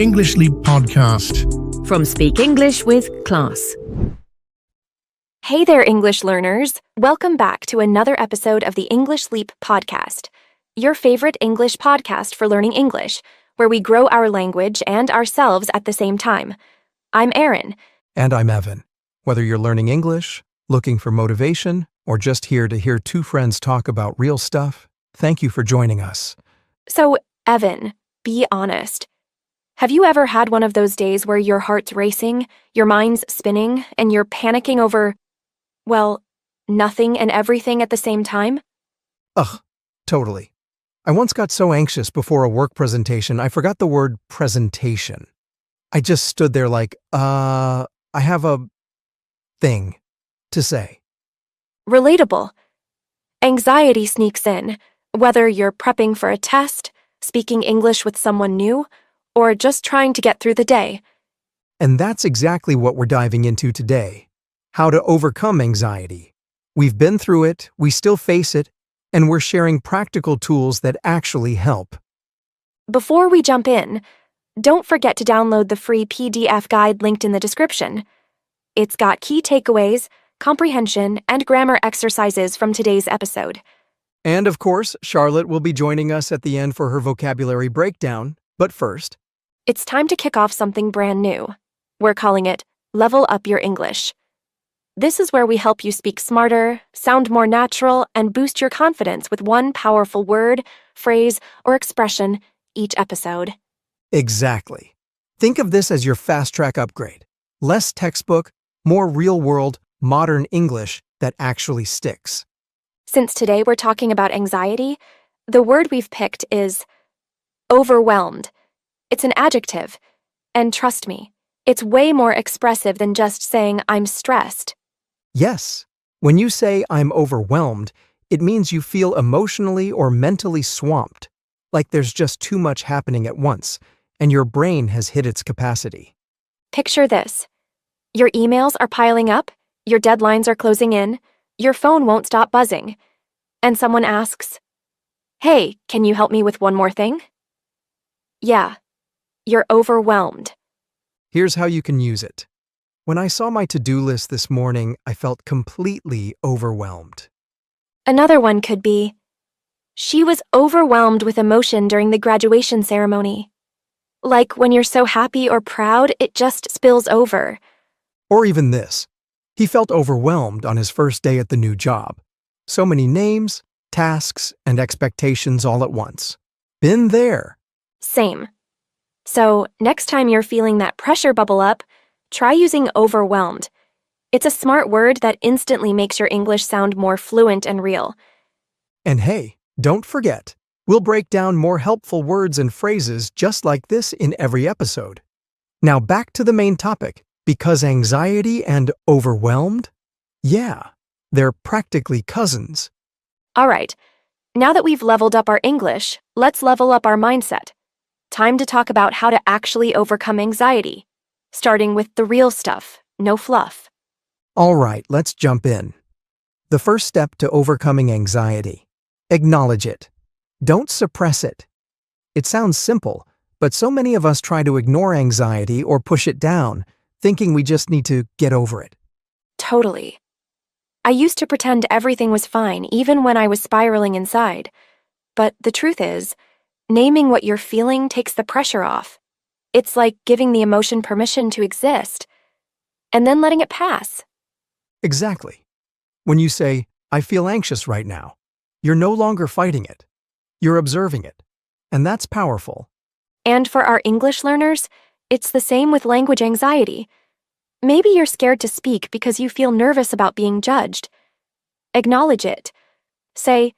English Leap Podcast. From Speak English with Class. Hey there, English learners. Welcome back to another episode of the English Leap Podcast, your favorite English podcast for learning English, where we grow our language and ourselves at the same time. I'm Erin. And I'm Evan. Whether you're learning English, looking for motivation, or just here to hear two friends talk about real stuff, thank you for joining us. So, Evan, be honest. Have you ever had one of those days where your heart's racing, your mind's spinning, and you're panicking over, well, nothing and everything at the same time? Ugh, totally. I once got so anxious before a work presentation, I forgot the word presentation. I just stood there like, I have a thing to say. Relatable. Anxiety sneaks in, whether you're prepping for a test, speaking English with someone new, or just trying to get through the day. And that's exactly what we're diving into today. How to overcome anxiety. We've been through it, we still face it, and we're sharing practical tools that actually help. Before we jump in, don't forget to download the free PDF guide linked in the description. It's got key takeaways, comprehension, and grammar exercises from today's episode. And of course, Charlotte will be joining us at the end for her vocabulary breakdown. But first, it's time to kick off something brand new. We're calling it Level Up Your English. This is where we help you speak smarter, sound more natural, and boost your confidence with one powerful word, phrase, or expression each episode. Exactly. Think of this as your fast-track upgrade. Less textbook, more real-world, modern English that actually sticks. Since today we're talking about anxiety, the word we've picked is overwhelmed. It's an adjective. And trust me, it's way more expressive than just saying I'm stressed. Yes. When you say I'm overwhelmed, it means you feel emotionally or mentally swamped, like there's just too much happening at once, and your brain has hit its capacity. Picture this. Your emails are piling up, your deadlines are closing in, your phone won't stop buzzing, and someone asks, "Hey, can you help me with one more thing?" Yeah, you're overwhelmed. Here's how you can use it. When I saw my to-do list this morning, I felt completely overwhelmed. Another one could be, she was overwhelmed with emotion during the graduation ceremony. Like when you're so happy or proud, it just spills over. Or even this. He felt overwhelmed on his first day at the new job. So many names, tasks, and expectations all at once. Been there. Same. So, next time you're feeling that pressure bubble up, try using overwhelmed. It's a smart word that instantly makes your English sound more fluent and real. And hey, don't forget, we'll break down more helpful words and phrases just like this in every episode. Now back to the main topic, because anxiety and overwhelmed? Yeah, they're practically cousins. All right, now that we've leveled up our English, let's level up our mindset. Time to talk about how to actually overcome anxiety, starting with the real stuff, no fluff. All right, let's jump in. The first step to overcoming anxiety. Acknowledge it. Don't suppress it. It sounds simple, but so many of us try to ignore anxiety or push it down, thinking we just need to get over it. Totally. I used to pretend everything was fine even when I was spiraling inside. But the truth is, naming what you're feeling takes the pressure off. It's like giving the emotion permission to exist, and then letting it pass. Exactly. When you say, I feel anxious right now, you're no longer fighting it. You're observing it. And that's powerful. And for our English learners, it's the same with language anxiety. Maybe you're scared to speak because you feel nervous about being judged. Acknowledge it. Say,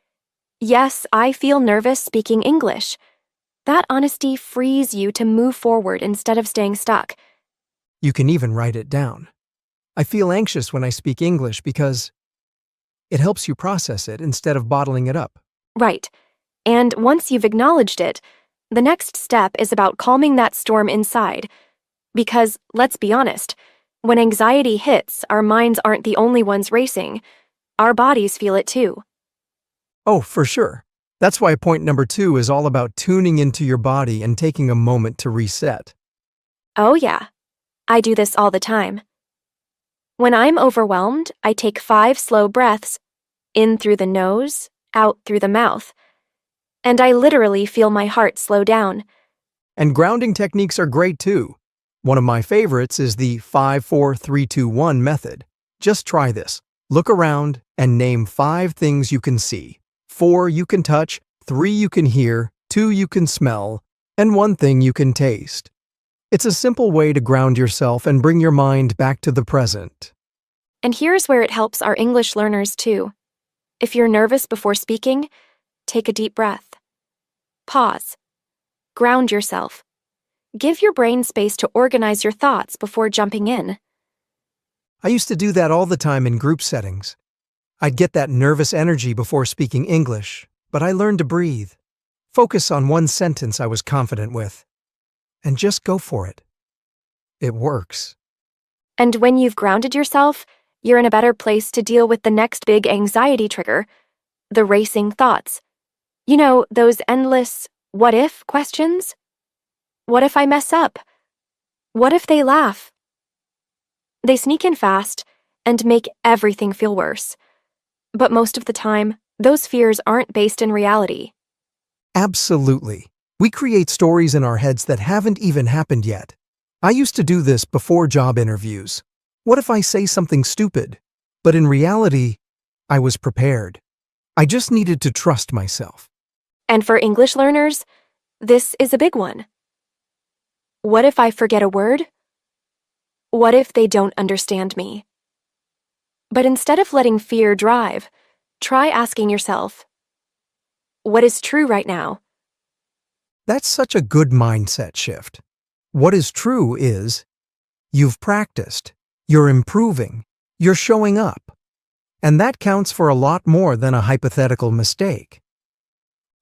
yes, I feel nervous speaking English. That honesty frees you to move forward instead of staying stuck. You can even write it down. I feel anxious when I speak English because it helps you process it instead of bottling it up. Right. And once you've acknowledged it, the next step is about calming that storm inside. Because, let's be honest, when anxiety hits, our minds aren't the only ones racing. Our bodies feel it too. Oh, for sure. That's why point number 2 is all about tuning into your body and taking a moment to reset. Oh, yeah. I do this all the time. When I'm overwhelmed, I take 5 slow breaths, in through the nose, out through the mouth, and I literally feel my heart slow down. And grounding techniques are great too. One of my favorites is the 5-4-3-2-1 method. Just try this. Look around and name 5 things you can see. 4 you can touch, 3 you can hear, 2 you can smell, and 1 thing you can taste. It's a simple way to ground yourself and bring your mind back to the present. And here's where it helps our English learners too. If you're nervous before speaking, take a deep breath. Pause. Ground yourself. Give your brain space to organize your thoughts before jumping in. I used to do that all the time in group settings. I'd get that nervous energy before speaking English, but I learned to breathe. Focus on one sentence I was confident with, and just go for it. It works. And when you've grounded yourself, you're in a better place to deal with the next big anxiety trigger, the racing thoughts. You know, those endless what if questions? What if I mess up? What if they laugh? They sneak in fast and make everything feel worse. But most of the time, those fears aren't based in reality. Absolutely. We create stories in our heads that haven't even happened yet. I used to do this before job interviews. What if I say something stupid? But in reality, I was prepared. I just needed to trust myself. And for English learners, this is a big one. What if I forget a word? What if they don't understand me? But instead of letting fear drive, try asking yourself, what is true right now? That's such a good mindset shift. What is true is, you've practiced, you're improving, you're showing up. And that counts for a lot more than a hypothetical mistake.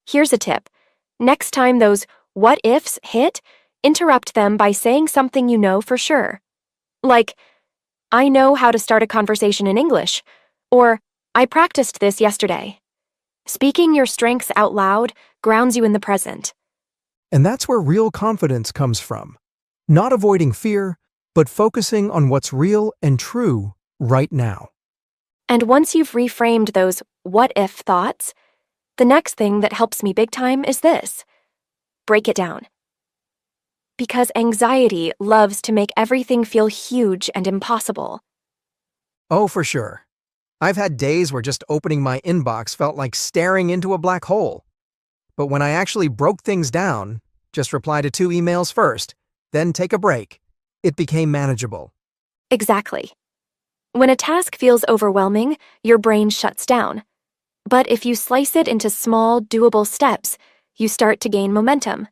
Here's a tip. Next time those what ifs hit, interrupt them by saying something you know for sure. Like, I know how to start a conversation in English, or I practiced this yesterday. Speaking your strengths out loud grounds you in the present. And that's where real confidence comes from. Not avoiding fear, but focusing on what's real and true right now. And once you've reframed those what if thoughts, the next thing that helps me big time is this. Break it down. Because anxiety loves to make everything feel huge and impossible. Oh, for sure. I've had days where just opening my inbox felt like staring into a black hole. But when I actually broke things down, just reply to 2 emails first, then take a break, it became manageable. Exactly. When a task feels overwhelming, your brain shuts down. But if you slice it into small, doable steps, you start to gain momentum.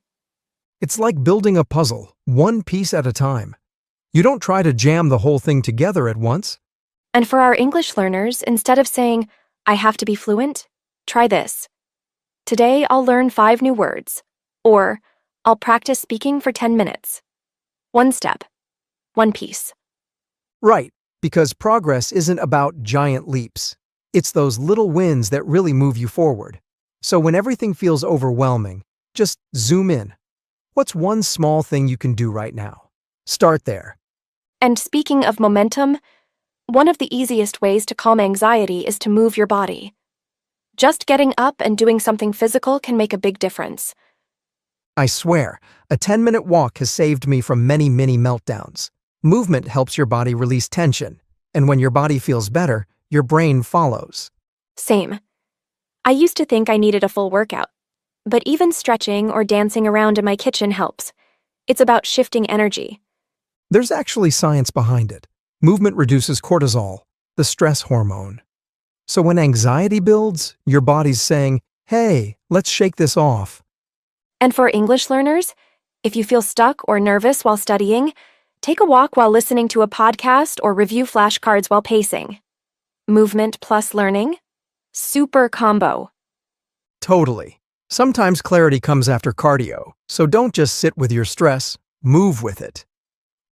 It's like building a puzzle, one piece at a time. You don't try to jam the whole thing together at once. And for our English learners, instead of saying, I have to be fluent, try this. Today I'll learn 5 new words. Or, I'll practice speaking for 10 minutes. 1 step. 1 piece. Right, because progress isn't about giant leaps. It's those little wins that really move you forward. So when everything feels overwhelming, just zoom in. What's one small thing you can do right now? Start there. And speaking of momentum, one of the easiest ways to calm anxiety is to move your body. Just getting up and doing something physical can make a big difference. I swear, a 10-minute walk has saved me from many mini meltdowns. Movement helps your body release tension, and when your body feels better, your brain follows. Same. I used to think I needed a full workout, but even stretching or dancing around in my kitchen helps. It's about shifting energy. There's actually science behind it. Movement reduces cortisol, the stress hormone. So when anxiety builds, your body's saying, hey, let's shake this off. And for English learners, if you feel stuck or nervous while studying, take a walk while listening to a podcast or review flashcards while pacing. Movement plus learning? Super combo. Totally. Sometimes clarity comes after cardio, so don't just sit with your stress, move with it.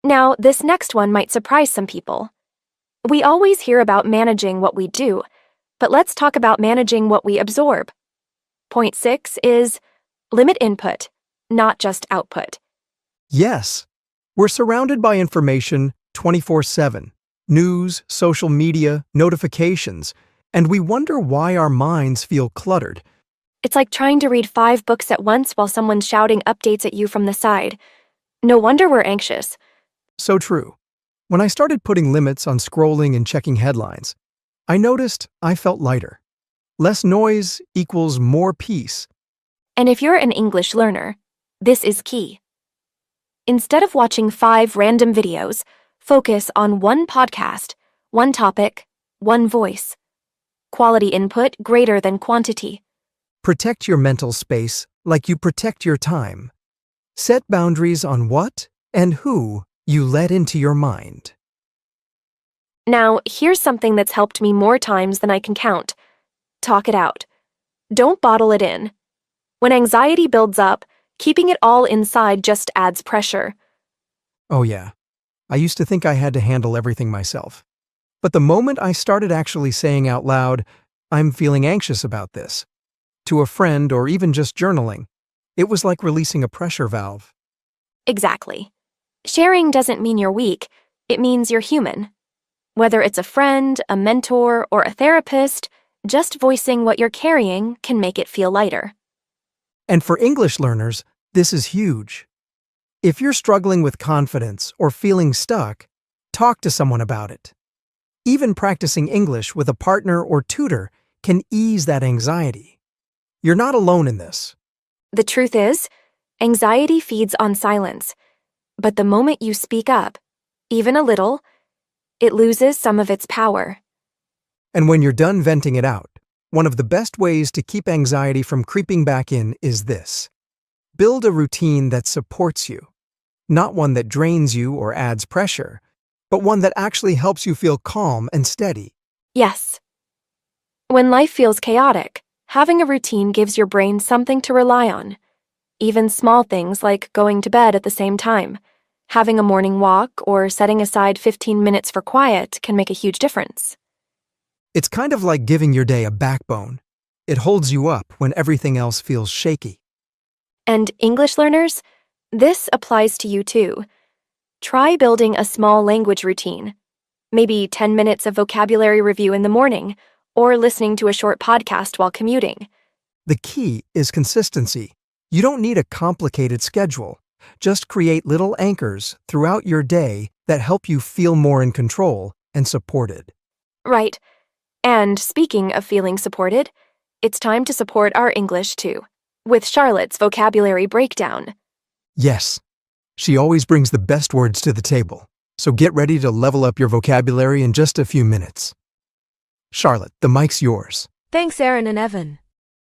Now, this next one might surprise some people. We always hear about managing what we do, but let's talk about managing what we absorb. Point 6 is limit input, not just output. Yes. We're surrounded by information 24/7, news, social media, notifications, and we wonder why our minds feel cluttered. It's like trying to read 5 books at once while someone's shouting updates at you from the side. No wonder we're anxious. So true. When I started putting limits on scrolling and checking headlines, I noticed I felt lighter. Less noise equals more peace. And if you're an English learner, this is key. Instead of watching 5 random videos, focus on one podcast, one topic, one voice. Quality input greater than quantity. Protect your mental space like you protect your time. Set boundaries on what and who you let into your mind. Now, here's something that's helped me more times than I can count. Talk it out. Don't bottle it in. When anxiety builds up, keeping it all inside just adds pressure. Oh yeah, I used to think I had to handle everything myself. But the moment I started actually saying out loud, "I'm feeling anxious about this," to a friend or even just journaling, it was like releasing a pressure valve. Exactly. Sharing doesn't mean you're weak, it means you're human. Whether it's a friend, a mentor, or a therapist, just voicing what you're carrying can make it feel lighter. And for English learners, this is huge. If you're struggling with confidence or feeling stuck, talk to someone about it. Even practicing English with a partner or tutor can ease that anxiety. You're not alone in this. The truth is, anxiety feeds on silence. But the moment you speak up, even a little, it loses some of its power. And when you're done venting it out, one of the best ways to keep anxiety from creeping back in is this. Build a routine that supports you. Not one that drains you or adds pressure, but one that actually helps you feel calm and steady. Yes. When life feels chaotic, having a routine gives your brain something to rely on. Even small things like going to bed at the same time, having a morning walk, or setting aside 15 minutes for quiet can make a huge difference. It's kind of like giving your day a backbone. It holds you up when everything else feels shaky. And English learners, this applies to you too. Try building a small language routine. Maybe 10 minutes of vocabulary review in the morning, or listening to a short podcast while commuting. The key is consistency. You don't need a complicated schedule. Just create little anchors throughout your day that help you feel more in control and supported. Right. And speaking of feeling supported, it's time to support our English too, with Charlotte's vocabulary breakdown. Yes, she always brings the best words to the table, so get ready to level up your vocabulary in just a few minutes. Charlotte, the mic's yours. Thanks, Aaron and Evan.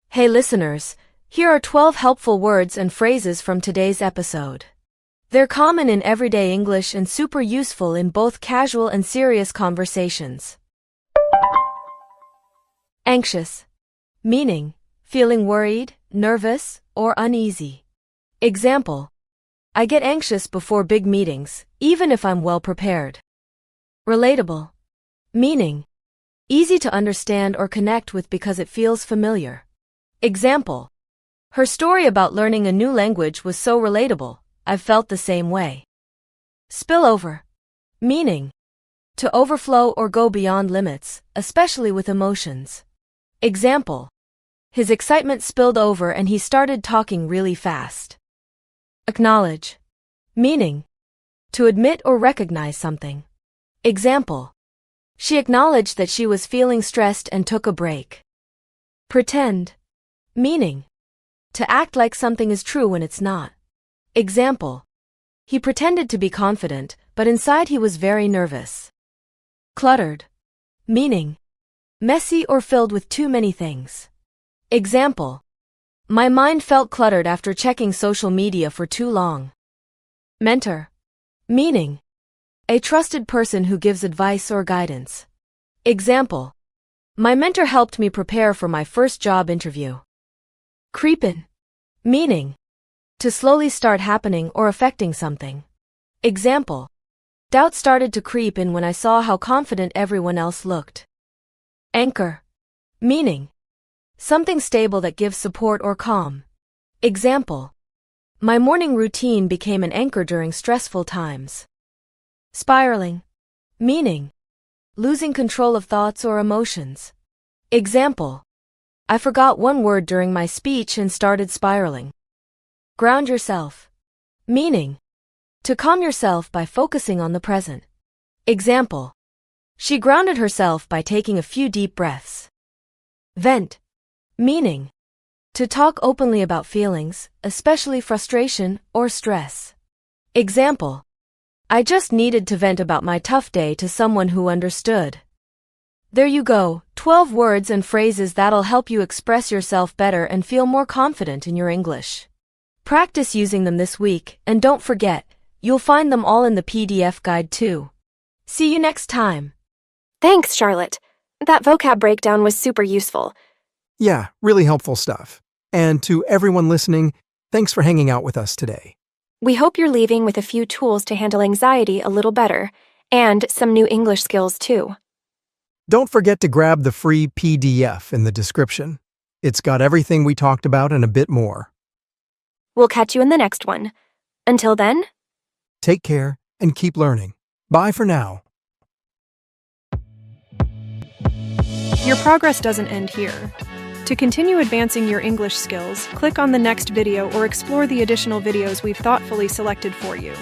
Hey listeners, here are 12 helpful words and phrases from today's episode. They're common in everyday English and super useful in both casual and serious conversations. Anxious. Meaning, feeling worried, nervous, or uneasy. Example, I get anxious before big meetings, even if I'm well prepared. Relatable. Meaning, easy to understand or connect with because it feels familiar. Example, her story about learning a new language was so relatable, I've felt the same way. Spillover. Meaning, to overflow or go beyond limits, especially with emotions. Example, his excitement spilled over and he started talking really fast. Acknowledge. Meaning, to admit or recognize something. Example, she acknowledged that she was feeling stressed and took a break. Pretend. Meaning, to act like something is true when it's not. Example, he pretended to be confident, but inside he was very nervous. Cluttered. Meaning, messy or filled with too many things. Example, my mind felt cluttered after checking social media for too long. Mentor. Meaning, a trusted person who gives advice or guidance. Example, my mentor helped me prepare for my first job interview. Creepin'. Meaning, to slowly start happening or affecting something. Example, doubt started to creep in when I saw how confident everyone else looked. Anchor. Meaning, something stable that gives support or calm. Example, My morning routine became an anchor during stressful times. Spiraling. Meaning. Losing control of thoughts or emotions. Example. I forgot one word during my speech and started spiraling. Ground yourself. Meaning. To calm yourself by focusing on the present. Example. She grounded herself by taking a few deep breaths. Vent. Meaning. To talk openly about feelings, especially frustration or stress. Example. I just needed to vent about my tough day to someone who understood. There you go, 12 words and phrases that'll help you express yourself better and feel more confident in your English. Practice using them this week, and don't forget, you'll find them all in the PDF guide too. See you next time. Thanks, Charlotte. That vocab breakdown was super useful. Yeah, really helpful stuff. And to everyone listening, thanks for hanging out with us today. We hope you're leaving with a few tools to handle anxiety a little better, and some new English skills too. Don't forget to grab the free PDF in the description. It's got everything we talked about and a bit more. We'll catch you in the next one. Until then, Take care and keep learning. Bye for now. Your progress doesn't end here. To continue advancing your English skills, click on the next video or explore the additional videos we've thoughtfully selected for you.